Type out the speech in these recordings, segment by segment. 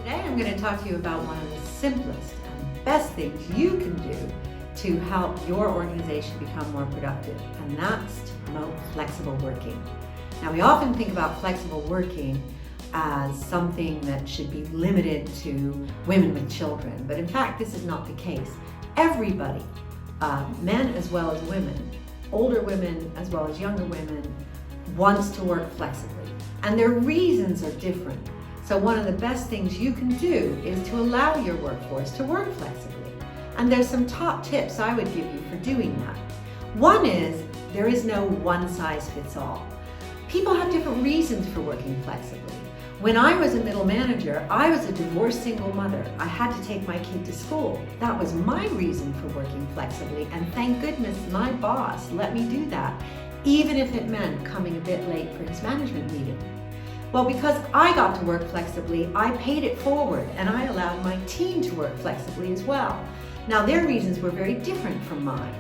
Today I'm going to talk to you about one of the simplest and best things you can do to help your organization become more productive, and that's to promote flexible working. Now, we often think about flexible working as something that should be limited to women with children, but in fact this is not the case. Everybody, men as well as women, older women as well as younger women, wants to work flexibly, and their reasons are different. So one of the best things you can do is to allow your workforce to work flexibly. And there's some top tips I would give you for doing that. One is, there is no one size fits all. People have different reasons for working flexibly. When I was a middle manager, I was a divorced single mother. I had to take my kid to school. That was my reason for working flexibly, and thank goodness my boss let me do that, even if it meant coming a bit late for his management meeting. Well, because I got to work flexibly, I paid it forward, and I allowed my team to work flexibly as well. Now, their reasons were very different from mine.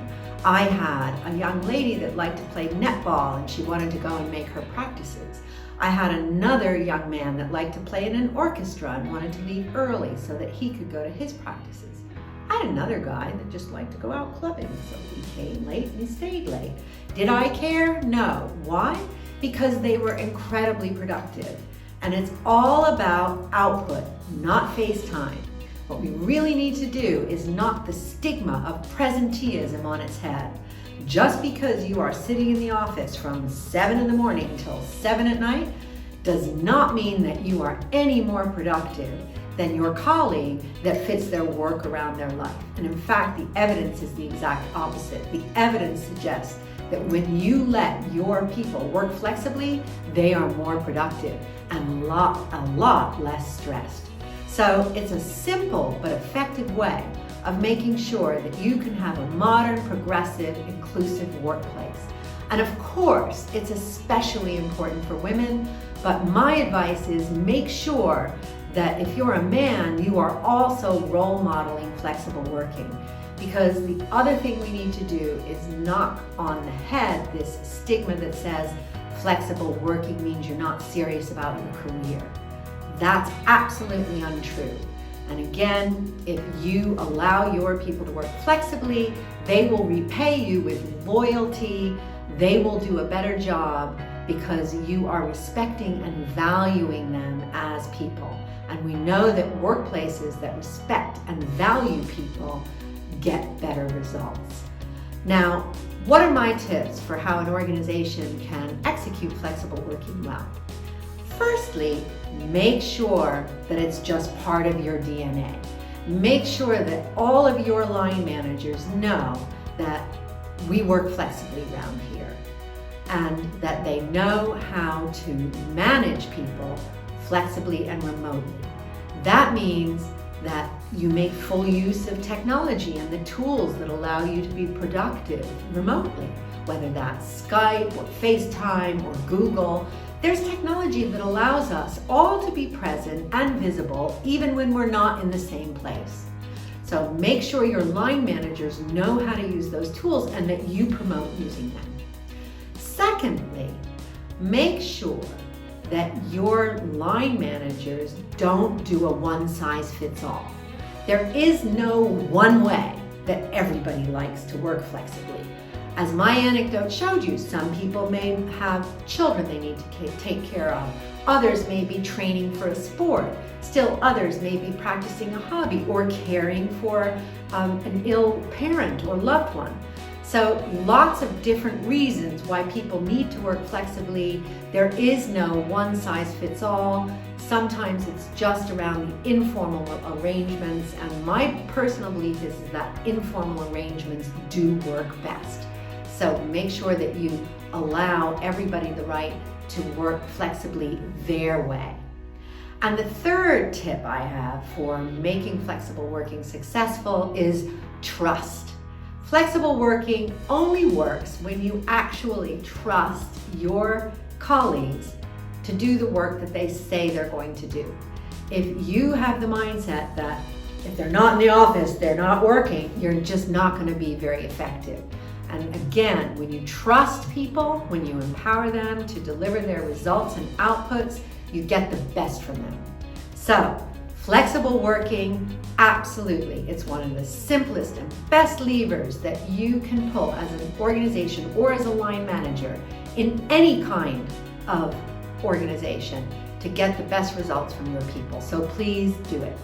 I had a young lady that liked to play netball, and she wanted to go and make her practices. I had another young man that liked to play in an orchestra and wanted to leave early so that he could go to his practices. I had another guy that just liked to go out clubbing, so he came late and he stayed late. Did I care? No. Why? Because they were incredibly productive. And it's all about output, not FaceTime. What we really need to do is knock the stigma of presenteeism on its head. Just because you are sitting in the office from 7 in the morning till 7 at night does not mean that you are any more productive than your colleague that fits their work around their life. And in fact, the evidence is the exact opposite. The evidence suggests that when you let your people work flexibly, they are more productive and a lot less stressed. So it's a simple but effective way of making sure that you can have a modern, progressive, inclusive workplace. And of course, it's especially important for women, but my advice is make sure that if you're a man, you are also role modeling flexible working. Because the other thing we need to do is knock on the head this stigma that says flexible working means you're not serious about your career. That's absolutely untrue. And again, if you allow your people to work flexibly, they will repay you with loyalty. They will do a better job because you are respecting and valuing them as people. And we know that workplaces that respect and value people get better results. Now, what are my tips for how an organization can execute flexible working well? Firstly, make sure that it's just part of your DNA. Make sure that all of your line managers know that we work flexibly around here and that they know how to manage people flexibly and remotely. That means that you make full use of technology and the tools that allow you to be productive remotely, whether that's Skype or FaceTime or Google. There's technology that allows us all to be present and visible even when we're not in the same place. So make sure your line managers know how to use those tools and that you promote using them. Secondly, make sure that your line managers don't do a one-size-fits-all. There is no one way that everybody likes to work flexibly. As my anecdote showed you, some people may have children they need to take care of. Others may be training for a sport. Still others may be practicing a hobby or caring for an ill parent or loved one. So lots of different reasons why people need to work flexibly. There is no one size fits all. Sometimes it's just around the informal arrangements, and my personal belief is that informal arrangements do work best. So make sure that you allow everybody the right to work flexibly their way. And the third tip I have for making flexible working successful is trust. Flexible working only works when you actually trust your colleagues to do the work that they say they're going to do. If you have the mindset that if they're not in the office, they're not working, you're just not going to be very effective. And again, when you trust people, when you empower them to deliver their results and outputs, you get the best from them. So Flexible working, absolutely. It's one of the simplest and best levers that you can pull as an organization or as a line manager in any kind of organization to get the best results from your people. So please do it.